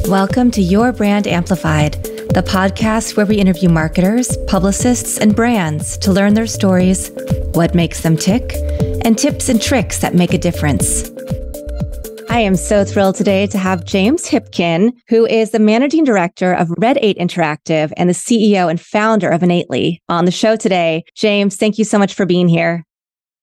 Welcome to Your Brand Amplified, the podcast where we interview marketers, publicists, and brands to learn their stories, what makes them tick, and tips and tricks that make a difference. I am so thrilled today to have James Hipkin, who is the managing director of Red 8 Interactive and the CEO and founder of Innately, on the show today. James, thank you so much for being here.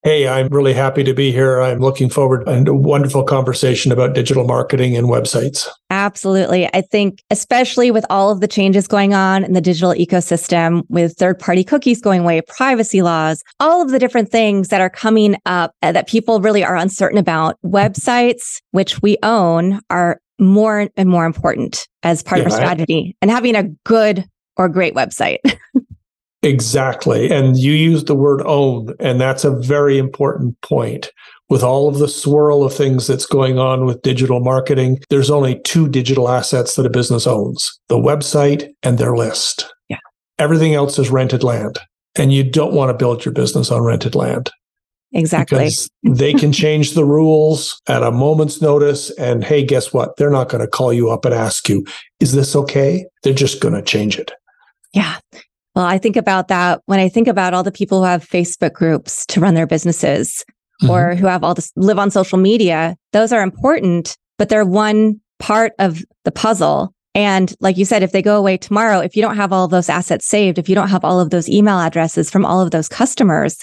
Hey, I'm really happy to be here. I'm looking forward to a wonderful conversation about digital marketing and websites. Absolutely. I think especially with all of the changes going on in the digital ecosystem, with third-party cookies going away, privacy laws, all of the different things that are coming up that people really are uncertain about, websites, which we own, are more and more important as part of our strategy, and having a good or great website. Exactly. And you used the word own, and that's a very important point. With all of the swirl of things that's going on with digital marketing, there's only two digital assets that a business owns: the website and their list. Yeah. Everything else is rented land. And you don't want to build your business on rented land. Exactly. Because they can change the rules at a moment's notice. And hey, guess what? They're not going to call you up and ask you, is this okay? They're just going to change it. Yeah. Well, I think about that when I think about all the people who have Facebook groups to run their businesses or who have all this, live on social media. Those are important, but they're one part of the puzzle. And like you said, if they go away tomorrow, if you don't have all of those assets saved, if you don't have all of those email addresses from all of those customers,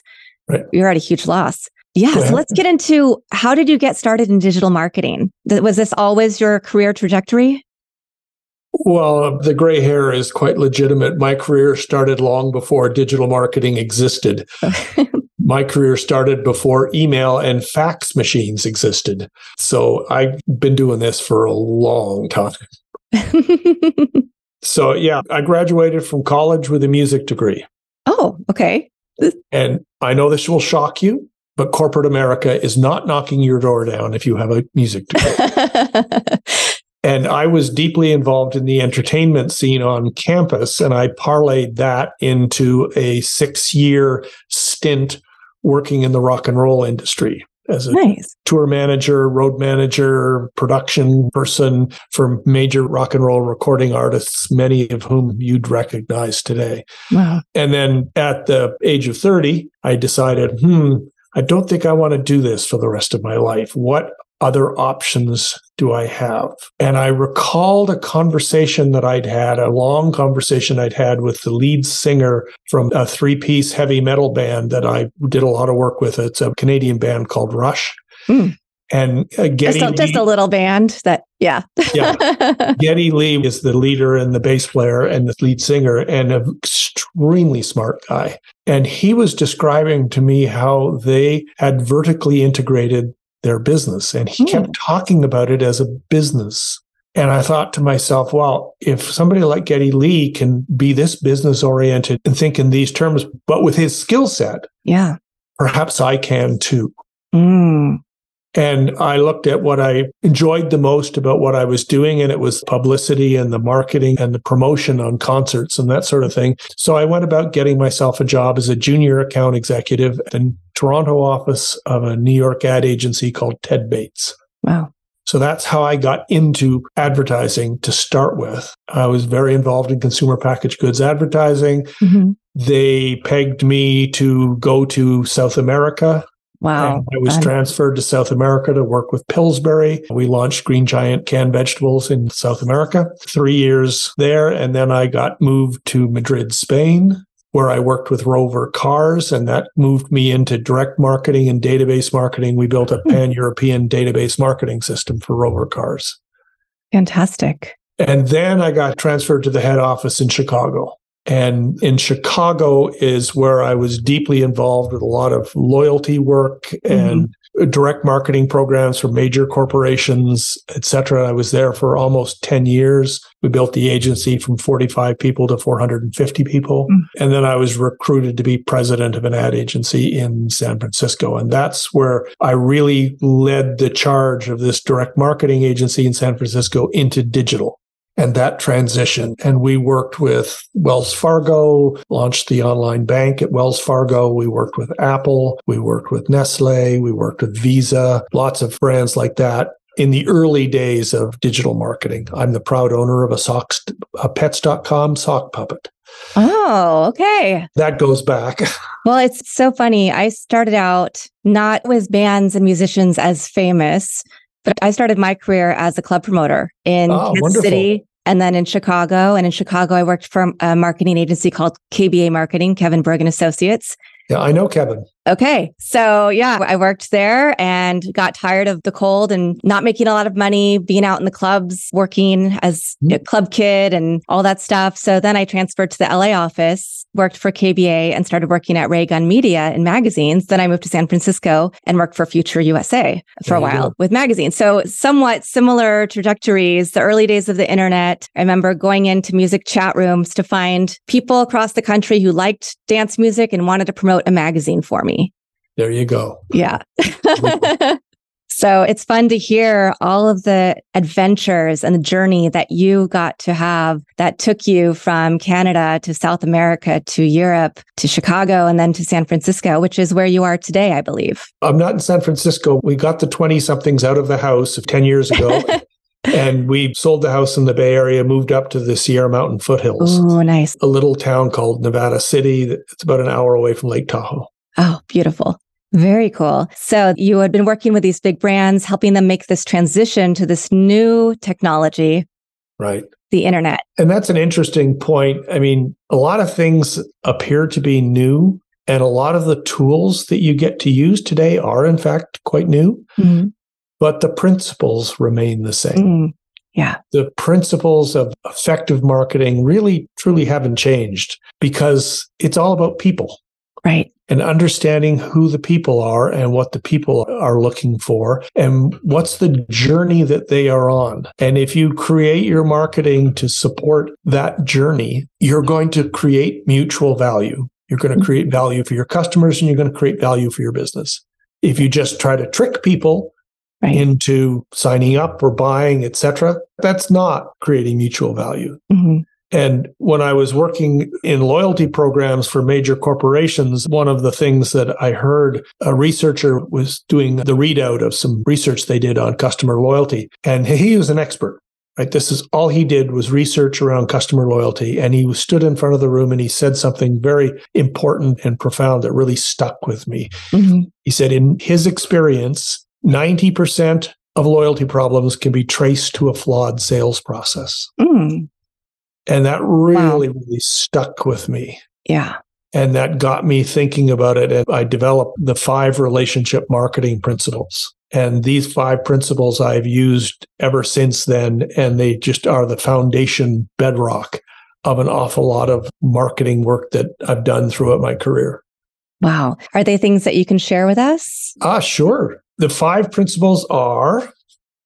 you're at a huge loss. Yeah. So let's get into, how did you get started in digital marketing? Was this always your career trajectory? Well, the gray hair is quite legitimate. My career started long before digital marketing existed. My career started before email and fax machines existed. So I've been doing this for a long time. So yeah, I graduated from college with a music degree. Oh, okay. And I know this will shock you, but corporate America is not knocking your door down if you have a music degree. And I was deeply involved in the entertainment scene on campus, and I parlayed that into a 6-year stint working in the rock and roll industry as a tour manager, road manager, production person for major rock and roll recording artists, many of whom you'd recognize today. Wow. And then at the age of 30, I decided, I don't think I want to do this for the rest of my life. What other options do I have? And I recalled a conversation that I'd had, a long conversation I'd had with the lead singer from a 3-piece heavy metal band that I did a lot of work with. It's a Canadian band called Rush. And just a little band that, Geddy Lee is the leader and the bass player and the lead singer, and an extremely smart guy. And he was describing to me how they had vertically integrated their business. And he kept talking about it as a business. And I thought to myself, well, if somebody like Geddy Lee can be this business oriented and think in these terms, but with his skill set, perhaps I can too. And I looked at what I enjoyed the most about what I was doing, and it was publicity and the marketing and the promotion on concerts and that sort of thing. So I went about getting myself a job as a junior account executive at the Toronto office of a New York ad agency called Ted Bates. Wow. So that's how I got into advertising to start with. I was very involved in consumer packaged goods advertising. They pegged me to go to South America. Wow. And I was transferred to South America to work with Pillsbury. We launched Green Giant canned vegetables in South America. 3 years there. And then I got moved to Madrid, Spain, where I worked with Rover Cars. And that moved me into direct marketing and database marketing. We built a pan-European database marketing system for Rover Cars. Fantastic. And then I got transferred to the head office in Chicago. And in Chicago is where I was deeply involved with a lot of loyalty work and direct marketing programs for major corporations, et cetera. I was there for almost 10 years. We built the agency from 45 people to 450 people. And then I was recruited to be president of an ad agency in San Francisco. And that's where I really led the charge of this direct marketing agency in San Francisco into digital. And that transition. And we worked with Wells Fargo, launched the online bank at Wells Fargo. We worked with Apple. We worked with Nestle. We worked with Visa, lots of brands like that. in the early days of digital marketing. I'm the proud owner of a pets.com sock puppet. Oh, okay. That goes back. Well, it's so funny. I started out not with bands and musicians as famous, but I started my career as a club promoter in Kansas City and then in Chicago. And in Chicago, I worked for a marketing agency called KBA Marketing, Kevin Berg and Associates. Yeah, I know Kevin. Okay. So yeah, I worked there and got tired of the cold and not making a lot of money, being out in the clubs, working as a club kid and all that stuff. So then I transferred to the LA office, worked for KBA and started working at Ray Gun Media in magazines. Then I moved to San Francisco and worked for Future USA for a while with magazines. So somewhat similar trajectories, the early days of the internet. I remember going into music chat rooms to find people across the country who liked dance music and wanted to promote a magazine for me. There you go. Yeah. So it's fun to hear all of the adventures and the journey that you got to have that took you from Canada to South America to Europe to Chicago and then to San Francisco, which is where you are today, I believe. I'm not in San Francisco. We got the 20-somethings out of the house 10 years ago. And we sold the house in the Bay Area, moved up to the Sierra Mountain foothills. Oh, nice. A little town called Nevada City. It's about an hour away from Lake Tahoe. Oh, beautiful. Very cool. So you had been working with these big brands, helping them make this transition to this new technology. Right. The internet. And that's an interesting point. I mean, a lot of things appear to be new, and a lot of the tools that you get to use today are, in fact, quite new. Mm-hmm. But the principles remain the same. Yeah. The principles of effective marketing really, truly haven't changed because it's all about people. Right. And understanding who the people are and what the people are looking for and what's the journey that they are on. And if you create your marketing to support that journey, you're going to create mutual value. You're going to create value for your customers and you're going to create value for your business. If you just try to trick people into signing up or buying, etc., that's not creating mutual value. Mm-hmm. And when I was working in loyalty programs for major corporations, one of the things that I heard, a researcher was doing the readout of some research they did on customer loyalty. And he was an expert, right? This is all he did was research around customer loyalty. And he stood in front of the room and he said something very important and profound that really stuck with me. Mm-hmm. He said, in his experience, 90% of loyalty problems can be traced to a flawed sales process. Mm. And that really, really stuck with me. Yeah. And that got me thinking about it. And I developed the 5 relationship marketing principles. And these 5 principles I've used ever since then. And they just are the foundation bedrock of an awful lot of marketing work that I've done throughout my career. Wow. Are they things that you can share with us? Sure. The 5 principles are: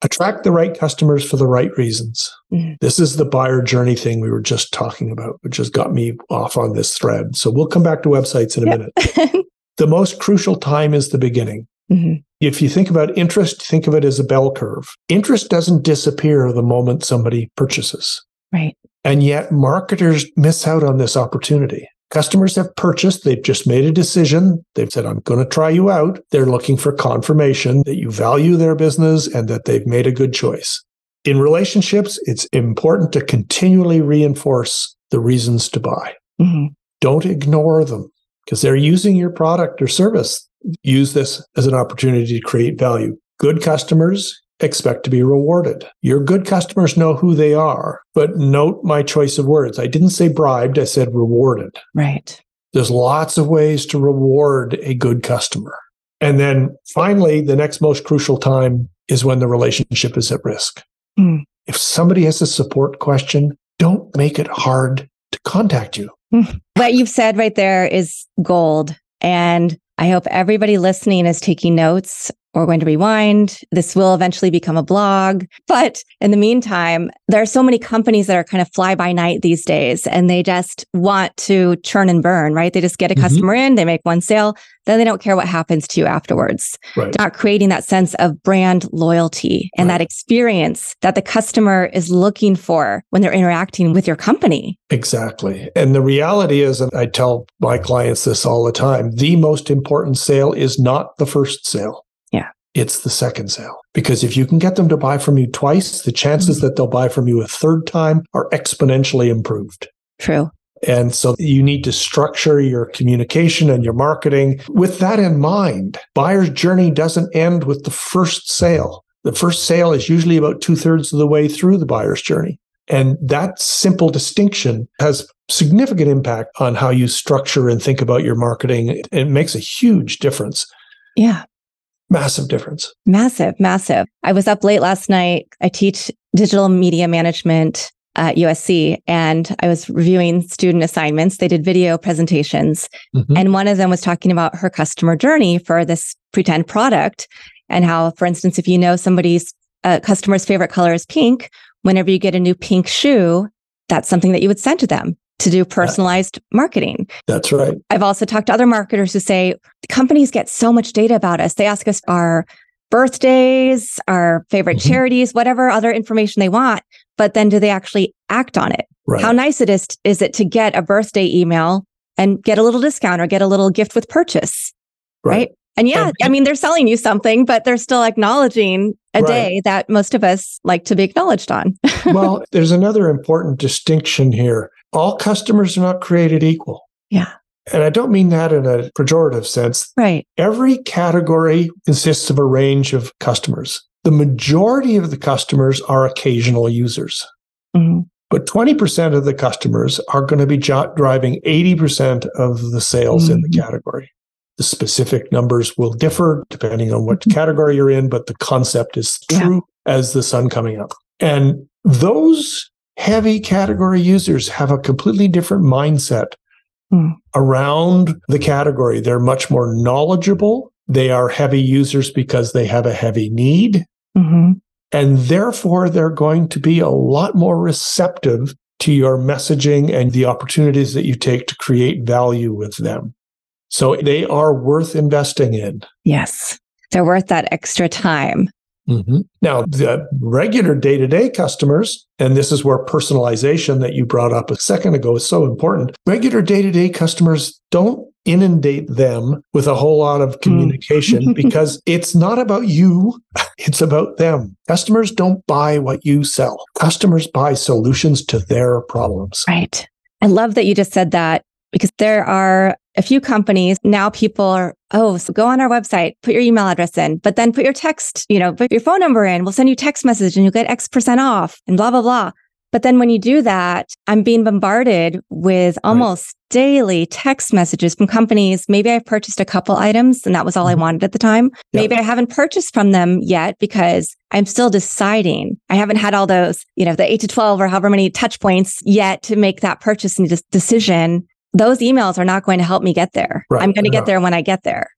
attract the right customers for the right reasons. Mm-hmm. This is the buyer journey thing we were just talking about, which has got me off on this thread. So we'll come back to websites in a minute. The most crucial time is the beginning. Mm-hmm. If you think about interest, think of it as a bell curve. Interest doesn't disappear the moment somebody purchases. Right. And yet marketers miss out on this opportunity. Customers have purchased. They've just made a decision. They've said, I'm going to try you out. They're looking for confirmation that you value their business and that they've made a good choice. In relationships, it's important to continually reinforce the reasons to buy. Mm-hmm. Don't ignore them because they're using your product or service. Use this as an opportunity to create value. Good customers expect to be rewarded. Your good customers know who they are, but note my choice of words. I didn't say bribed, I said rewarded. Right. There's lots of ways to reward a good customer. And then finally, the next most crucial time is when the relationship is at risk. Mm. If somebody has a support question, don't make it hard to contact you. What you've said right there is gold. And I hope everybody listening is taking notes. We're going to rewind. This will eventually become a blog. But in the meantime, there are so many companies that are kind of fly by night these days, and they just want to churn and burn, right? They just get a customer in, they make one sale, then they don't care what happens to you afterwards. Right. Not creating that sense of brand loyalty and that experience that the customer is looking for when they're interacting with your company. Exactly. And the reality is, and I tell my clients this all the time, the most important sale is not the first sale. Yeah. it's the second sale. Because if you can get them to buy from you twice, the chances that they'll buy from you a third time are exponentially improved. True. And so you need to structure your communication and your marketing with that in mind. Buyer's journey doesn't end with the first sale. The first sale is usually about 2/3 of the way through the buyer's journey. And that simple distinction has significant impact on how you structure and think about your marketing. It makes a huge difference. Yeah. Massive difference. Massive, massive. I was up late last night. I teach digital media management at USC, and I was reviewing student assignments. They did video presentations. And one of them was talking about her customer journey for this pretend product, and how, for instance, if you know somebody's customer's favorite color is pink, whenever you get a new pink shoe, that's something that you would send to them to do personalized marketing. That's right. I've also talked to other marketers who say companies get so much data about us. They ask us our birthdays, our favorite charities, whatever other information they want, but then do they actually act on it? Right. How nice is it to get a birthday email and get a little discount or get a little gift with purchase, right? And yeah, I mean, they're selling you something, but they're still acknowledging a day that most of us like to be acknowledged on. Well, there's another important distinction here. All customers are not created equal. Yeah. And I don't mean that in a pejorative sense. Right. Every category consists of a range of customers. The majority of the customers are occasional users. But 20% of the customers are going to be driving 80% of the sales in the category. The specific numbers will differ depending on what category you're in, but the concept is true as the sun coming up. And those heavy category users have a completely different mindset around the category. They're much more knowledgeable. They are heavy users because they have a heavy need. And therefore, they're going to be a lot more receptive to your messaging and the opportunities that you take to create value with them. So they are worth investing in. Yes. They're worth that extra time. Now, the regular day-to-day customers, and this is where personalization that you brought up a second ago is so important. Regular day-to-day customers, don't inundate them with a whole lot of communication because it's not about you, it's about them. Customers don't buy what you sell. Customers buy solutions to their problems. Right. I love that you just said that, because there are a few companies now, people are, so go on our website, put your email address in, but then put your text, put your phone number in. We'll send you a text message and you'll get X% off and blah, blah, blah. But then when you do that, I'm being bombarded with almost daily text messages from companies. Maybe I've purchased a couple items and that was all I wanted at the time. Maybe I haven't purchased from them yet because I'm still deciding. I haven't had all those, the 8 to 12 or however many touch points yet to make that purchase and decision. Those emails are not going to help me get there. I'm going to get there when I get there.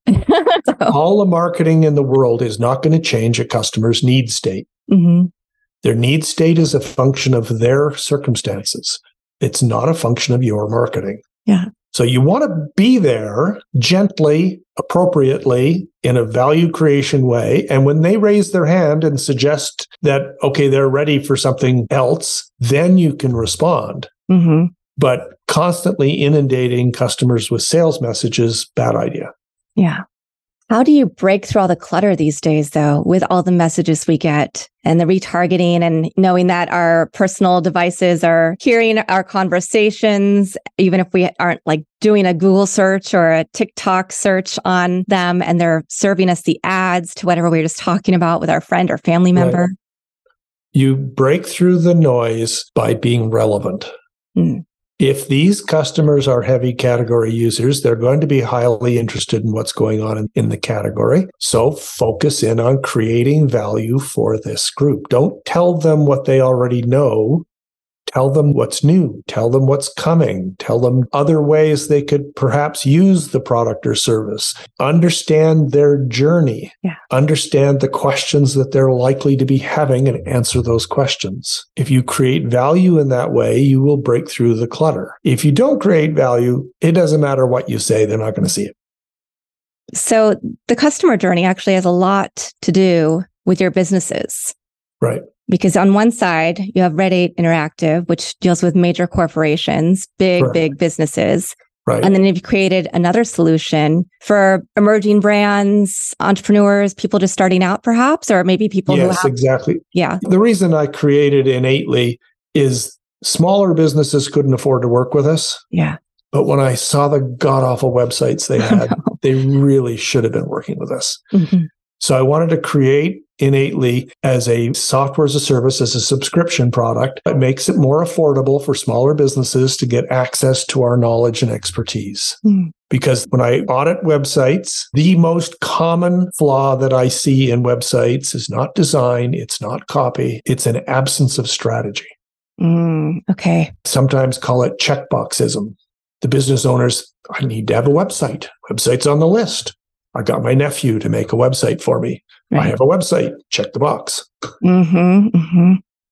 All the marketing in the world is not going to change a customer's need state. Their need state is a function of their circumstances. It's not a function of your marketing. Yeah. So you want to be there gently, appropriately, in a value creation way. And when they raise their hand and suggest that, okay, they're ready for something else, then you can respond. But constantly inundating customers with sales messages, bad idea. Yeah. How do you break through all the clutter these days, though, with all the messages we get and the retargeting and knowing that our personal devices are hearing our conversations, even if we aren't like doing a Google search or a TikTok search on them, and they're serving us the ads to whatever we were just talking about with our friend or family member? You break through the noise by being relevant. If these customers are heavy category users, they're going to be highly interested in what's going on in the category. So focus in on creating value for this group. Don't tell them what they already know. Tell them what's new. Tell them what's coming. Tell them other ways they could perhaps use the product or service. Understand their journey. Understand the questions that they're likely to be having and answer those questions. If you create value in that way, you will break through the clutter. If you don't create value, it doesn't matter what you say, they're not going to see it. So the customer journey actually has a lot to do with your businesses. Right. Because on one side, you have Red 8 Interactive, which deals with major corporations, big businesses. Right. And then you've created another solution for emerging brands, entrepreneurs, people just starting out perhaps, or maybe people who have... Yes, exactly. Yeah. The reason I created Innately is smaller businesses couldn't afford to work with us. Yeah. But when I saw the god-awful websites they had, they really should have been working with us. Mm-hmm. So I wanted to create Innately as a software as a service, as a subscription product that makes it more affordable for smaller businesses to get access to our knowledge and expertise. Mm. Because when I audit websites, the most common flaw that I see in websites is not design, it's not copy, it's an absence of strategy. Okay. Sometimes call it checkboxism. The business owners, I need to have a website. Website's on the list. I got my nephew to make a website for me. Right. I have a website. Check the box.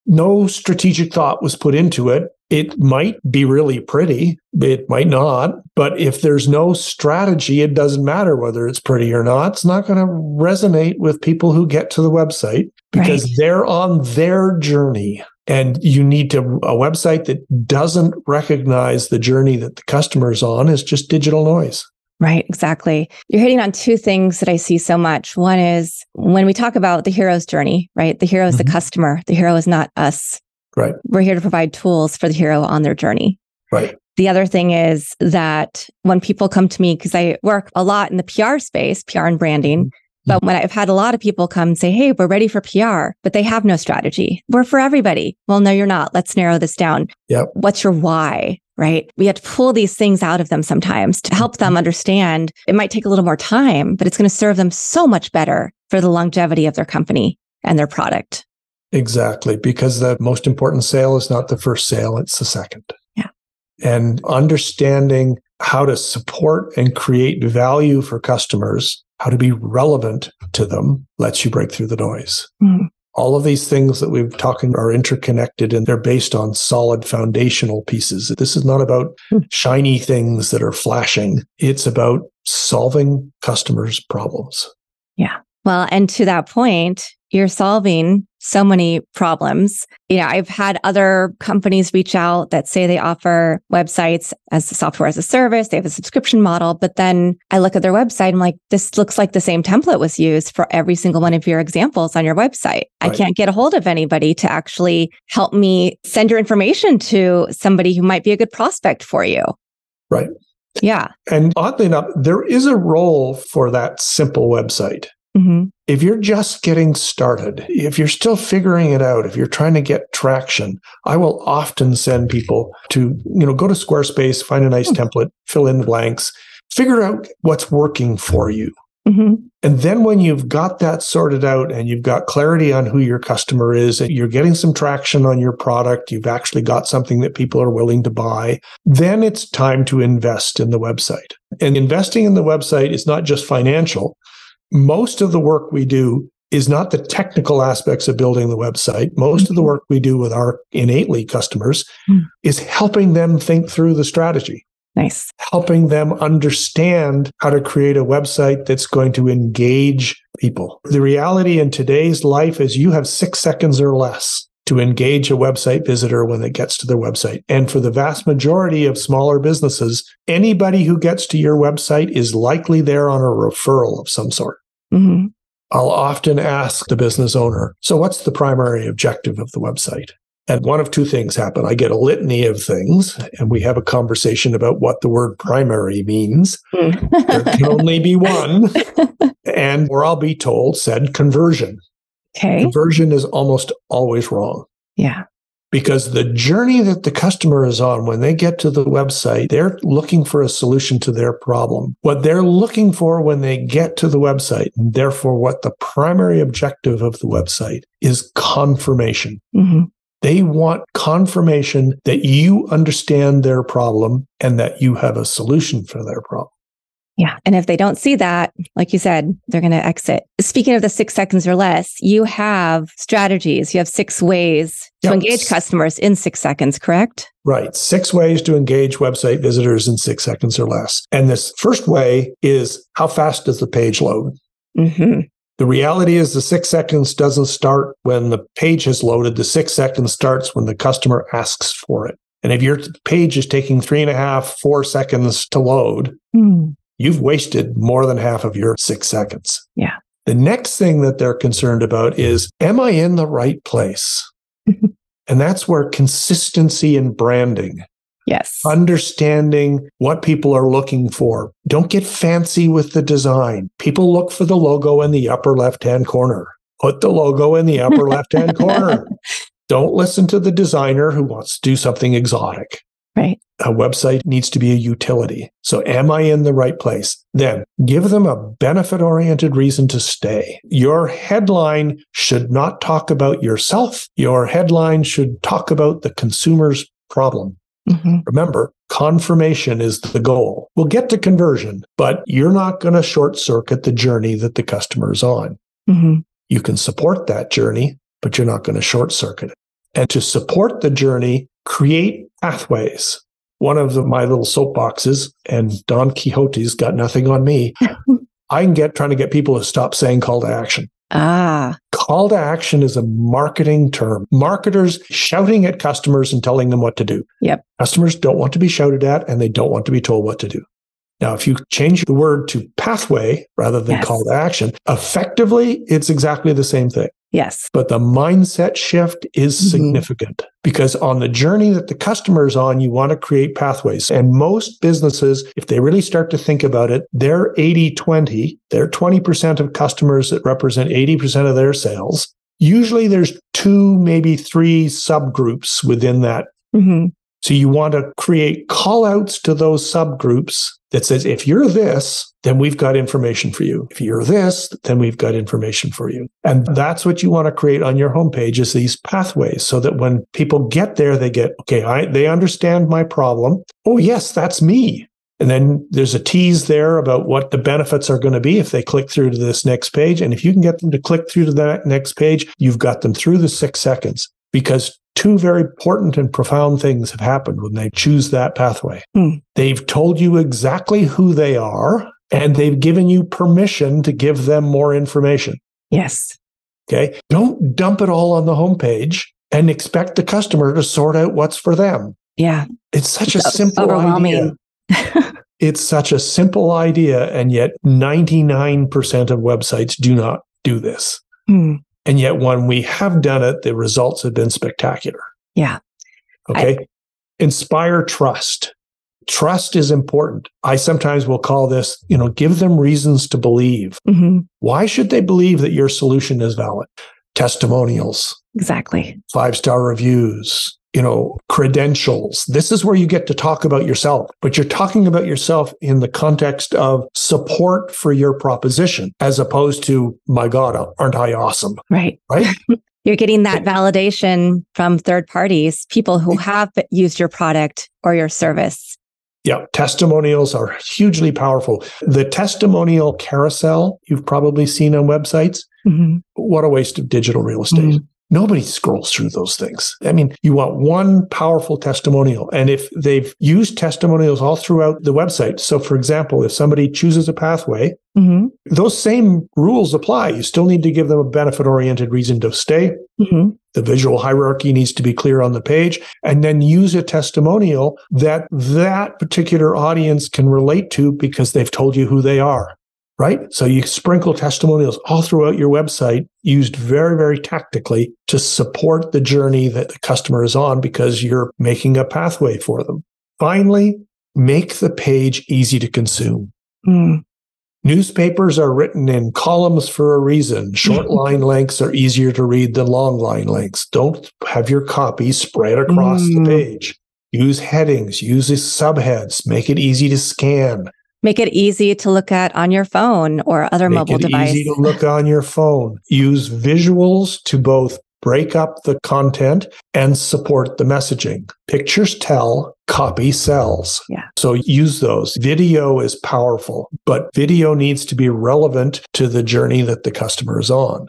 No strategic thought was put into it. It might be really pretty. It might not. But if there's no strategy, it doesn't matter whether it's pretty or not. It's not going to resonate with people who get to the website because they're on their journey. And you need a website that doesn't recognize the journey that the customer is on is just digital noise. Right, exactly. You're hitting on two things that I see so much. One is when we talk about the hero's journey, right? The hero is the customer. The hero is not us. Right. We're here to provide tools for the hero on their journey. Right. The other thing is that when people come to me, because I work a lot in the PR space, PR and branding, but when I've had a lot of people come and say, hey, we're ready for PR, but they have no strategy. We're for everybody. Well, no, you're not. Let's narrow this down. Yep. What's your why? Right? We have to pull these things out of them sometimes to help them understand. It might take a little more time, but it's going to serve them so much better for the longevity of their company and their product. Exactly. Because the most important sale is not the first sale, it's the second. Yeah. And understanding how to support and create value for customers, how to be relevant to them, lets you break through the noise. All of these things that we've talking are interconnected and they're based on solid foundational pieces. This is not about shiny things that are flashing. It's about solving customers' problems. Yeah. Well, and to that point, you're solving so many problems. I've had other companies reach out that say they offer websites as a software as a service. They have a subscription model, but then I look at their website and I'm like, this looks like the same template was used for every single one of your examples on your website. Right. I can't get a hold of anybody to actually help me send your information to somebody who might be a good prospect for you. Right. Yeah. And oddly enough, there is a role for that simple website. If you're just getting started, if you're still figuring it out, if you're trying to get traction, I will often send people to, go to Squarespace, find a nice template, fill in the blanks, figure out what's working for you. And then when you've got that sorted out and you've got clarity on who your customer is, and you're getting some traction on your product, you've actually got something that people are willing to buy, then it's time to invest in the website. And investing in the website is not just financial. Most of the work we do is not the technical aspects of building the website. Most of the work we do with our Innately customers is helping them think through the strategy. Nice. Helping them understand how to create a website that's going to engage people. The reality in today's life is you have 6 seconds or less to engage a website visitor when it gets to their website. And for the vast majority of smaller businesses, anybody who gets to your website is likely there on a referral of some sort. I'll often ask the business owner, so what's the primary objective of the website? And one of two things happen. I get a litany of things, and we have a conversation about what the word primary means. There can only be one. Or I'll be told, said conversion. Okay. Conversion is almost always wrong. Yeah. Because the journey that the customer is on when they get to the website, they're looking for a solution to their problem. What they're looking for when they get to the website, and therefore what the primary objective of the website is confirmation. They want confirmation that you understand their problem and that you have a solution for their problem. Yeah. And if they don't see that, like you said, they're going to exit. Speaking of the 6 seconds or less, you have strategies. You have 6 ways to engage customers in 6 seconds, correct? Right. 6 ways to engage website visitors in 6 seconds or less. And this first way is, how fast does the page load? The reality is the 6 seconds doesn't start when the page has loaded. The 6 seconds starts when the customer asks for it. And if your page is taking 3.5, 4 seconds to load, you've wasted more than half of your 6 seconds. Yeah. The next thing that they're concerned about is, am I in the right place? And that's where consistency in branding. Yes. Understanding what people are looking for. Don't get fancy with the design. People look for the logo in the upper left-hand corner. Put the logo in the upper left-hand corner. Don't listen to the designer who wants to do something exotic. Right. A website needs to be a utility. So am I in the right place? Then give them a benefit-oriented reason to stay. Your headline should not talk about yourself. Your headline should talk about the consumer's problem. Remember, confirmation is the goal. We'll get to conversion, but you're not going to short circuit the journey that the customer is on. You can support that journey, but you're not going to short circuit it. And to support the journey, create pathways. One of my little soapboxes, and Don Quixote's got nothing on me, I can trying to get people to stop saying call to action. Call to action is a marketing term. Marketers shouting at customers and telling them what to do. Yep. Customers don't want to be shouted at, and they don't want to be told what to do. Now, if you change the word to pathway rather than call to action, effectively, it's exactly the same thing. Yes. But the mindset shift is significant because on the journey that the customer is on, you want to create pathways. And most businesses, if they really start to think about it, they're 80-20. They're 20% of customers that represent 80% of their sales. Usually there's 2, maybe 3 subgroups within that. So you want to create call outs to those subgroups that says, if you're this, then we've got information for you. If you're this, then we've got information for you. And that's what you want to create on your homepage is these pathways so that when people get there, they get, okay, they understand my problem. Oh, yes, that's me. And then there's a tease there about what the benefits are going to be if they click through to this next page. And if you can get them to click through to that next page, you've got them through the 6 seconds because 2 very important and profound things have happened when they choose that pathway. They've told you exactly who they are, and they've given you permission to give them more information. Yes. Okay. Don't dump it all on the homepage and expect the customer to sort out what's for them. Yeah. It's such a simple idea. It's such a simple idea, and yet 99% of websites do not do this. And yet when we have done it, the results have been spectacular. Yeah. Okay. Inspire trust. Trust is important. I sometimes will call this, give them reasons to believe. Why should they believe that your solution is valid? Testimonials. Exactly. 5-star reviews, credentials. This is where you get to talk about yourself, but you're talking about yourself in the context of support for your proposition, as opposed to, my God, aren't I awesome? Right. Right? You're getting that validation from third parties, people who have used your product or your service. Yeah, testimonials are hugely powerful. The testimonial carousel you've probably seen on websites. What a waste of digital real estate. Nobody scrolls through those things. I mean, you want one powerful testimonial. And if they've used testimonials all throughout the website, so for example, if somebody chooses a pathway, those same rules apply. You still need to give them a benefit-oriented reason to stay. The visual hierarchy needs to be clear on the page, and then use a testimonial that particular audience can relate to because they've told you who they are. Right? So you sprinkle testimonials all throughout your website, used very, very tactically to support the journey that the customer is on because you're making a pathway for them. Finally, make the page easy to consume. Newspapers are written in columns for a reason. Short line links are easier to read than long line links. Don't have your copy spread across the page. Use headings, use subheads, make it easy to scan. Make it easy to look at on your phone or other mobile device. Easy to look on your phone. Use visuals to both break up the content and support the messaging. Pictures tell, copy sells. Yeah. So use those. Video is powerful, but video needs to be relevant to the journey that the customer is on.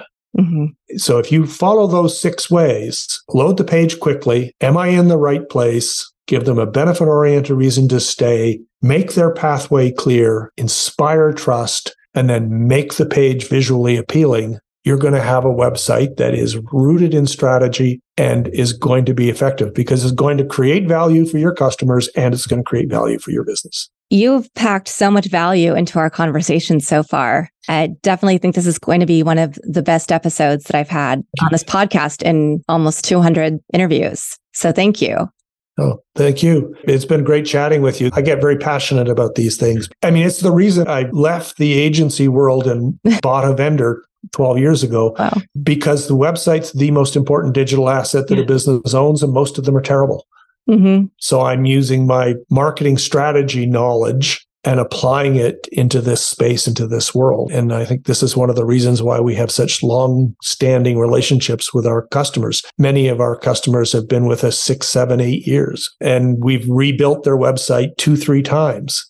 So if you follow those 6 ways, load the page quickly. Am I in the right place? Give them a benefit-oriented reason to stay, make their pathway clear, inspire trust, and then make the page visually appealing. you're going to have a website that is rooted in strategy and is going to be effective because it's going to create value for your customers and it's going to create value for your business. You've packed so much value into our conversation so far. I definitely think this is going to be one of the best episodes that I've had on this podcast in almost 200 interviews. So thank you. Oh, thank you. It's been great chatting with you. I get very passionate about these things. I mean, it's the reason I left the agency world and bought a vendor 12 years ago, because the website's the most important digital asset that a business owns, and most of them are terrible. Mm-hmm. So I'm using my marketing strategy knowledge and applying it into this space, into this world. And I think this is one of the reasons why we have such long-standing relationships with our customers. Many of our customers have been with us 6, 7, 8 years, and we've rebuilt their website 2-3 times.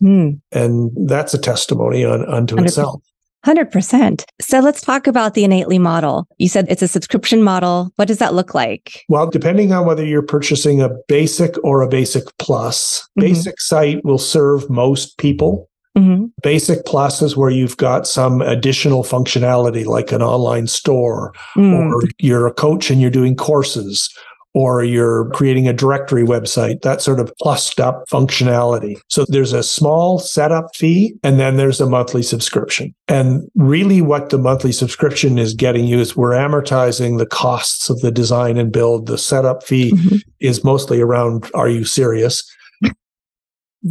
And that's a testimony unto 100%. itself. 100%. So let's talk about the Innately model. You said it's a subscription model. What does that look like? Well, depending on whether you're purchasing a basic or a basic plus, basic site will serve most people. Basic plus is where you've got some additional functionality like an online store, or you're a coach and you're doing courses, or you're creating a directory website, that sort of plussed up functionality. So there's a small setup fee, and then there's a monthly subscription. And really what the monthly subscription is getting you is we're amortizing the costs of the design and build. The setup fee is mostly around, are you serious?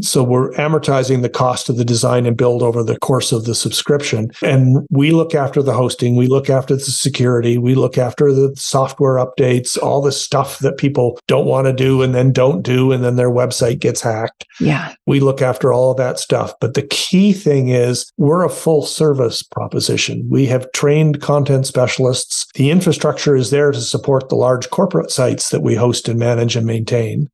So we're amortizing the cost of the design and build over the course of the subscription. And we look after the hosting, we look after the security, we look after the software updates, all the stuff that people don't want to do and then don't do, and then their website gets hacked. Yeah. We look after all of that stuff. But the key thing is we're a full service proposition. We have trained content specialists. The infrastructure is there to support the large corporate sites that we host and manage and maintain.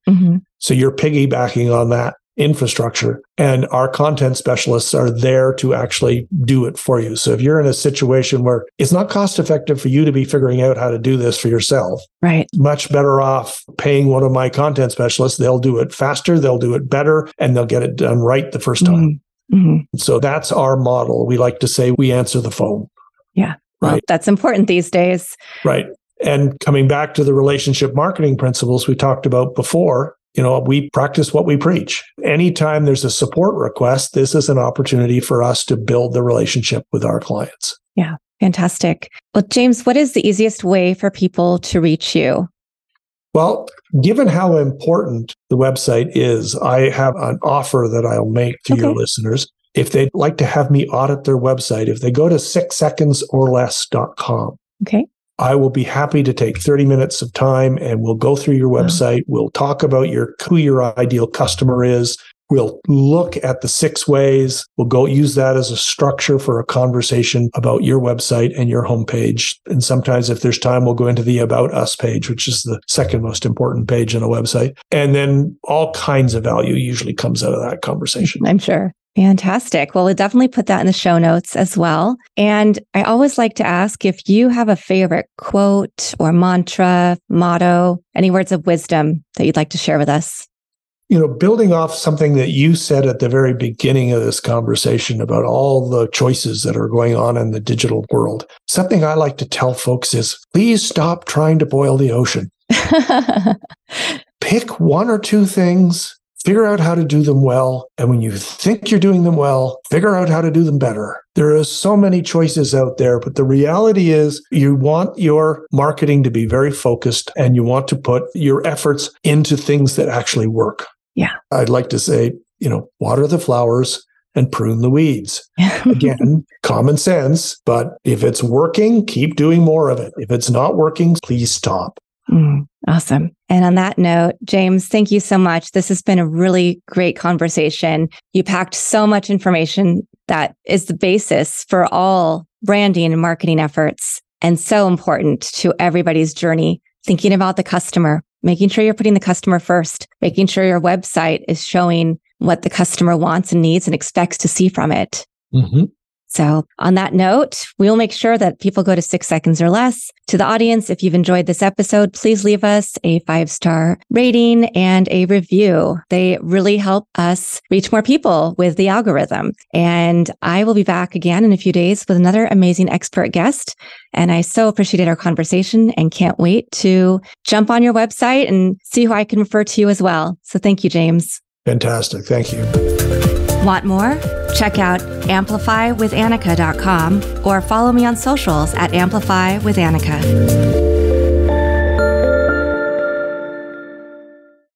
So you're piggybacking on that infrastructure, and our content specialists are there to actually do it for you. So if you're in a situation where it's not cost effective for you to be figuring out how to do this for yourself, right, much better off paying one of my content specialists. They'll do it faster, they'll do it better, and they'll get it done right the first time. So that's our model. We like to say we answer the phone. Yeah. Well, right. That's important these days. Right. And coming back to the relationship marketing principles we talked about before, we practice what we preach. Anytime there's a support request, this is an opportunity for us to build the relationship with our clients. Yeah, fantastic. Well, James, what is the easiest way for people to reach you? Well, given how important the website is, I have an offer that I'll make to your listeners. If they'd like to have me audit their website, if they go to 6secondsorless.com, I will be happy to take 30 minutes of time and we'll go through your website. We'll talk about who your ideal customer is. We'll look at the 6 ways. We'll go use that as a structure for a conversation about your website and your homepage. And sometimes if there's time, we'll go into the About Us page, which is the second most important page on a website. And then all kinds of value usually comes out of that conversation. I'm sure. Fantastic. Well, we'll definitely put that in the show notes as well. And I always like to ask if you have a favorite quote or mantra, motto, any words of wisdom that you'd like to share with us. Building off something that you said at the very beginning of this conversation about all the choices that are going on in the digital world, something I like to tell folks is, please stop trying to boil the ocean. Pick 1 or 2 things. Figure out how to do them well. And when you think you're doing them well, figure out how to do them better. There are so many choices out there, but the reality is you want your marketing to be very focused and you want to put your efforts into things that actually work. Yeah. I'd like to say, water the flowers and prune the weeds. Again, common sense, but if it's working, keep doing more of it. If it's not working, please stop. Awesome. And on that note, James, thank you so much. This has been a really great conversation. You packed so much information that is the basis for all branding and marketing efforts, and so important to everybody's journey, thinking about the customer, making sure you're putting the customer first, making sure your website is showing what the customer wants and needs and expects to see from it. So on that note, we'll make sure that people go to 6 seconds or less. To the audience, if you've enjoyed this episode, please leave us a 5-star rating and a review. They really help us reach more people with the algorithm. And I will be back again in a few days with another amazing expert guest. And I so appreciated our conversation and can't wait to jump on your website and see who I can refer to you as well. So thank you, James. Fantastic. Thank you. Want more? Check out amplifywithannika.com or follow me on socials at amplifywithannika.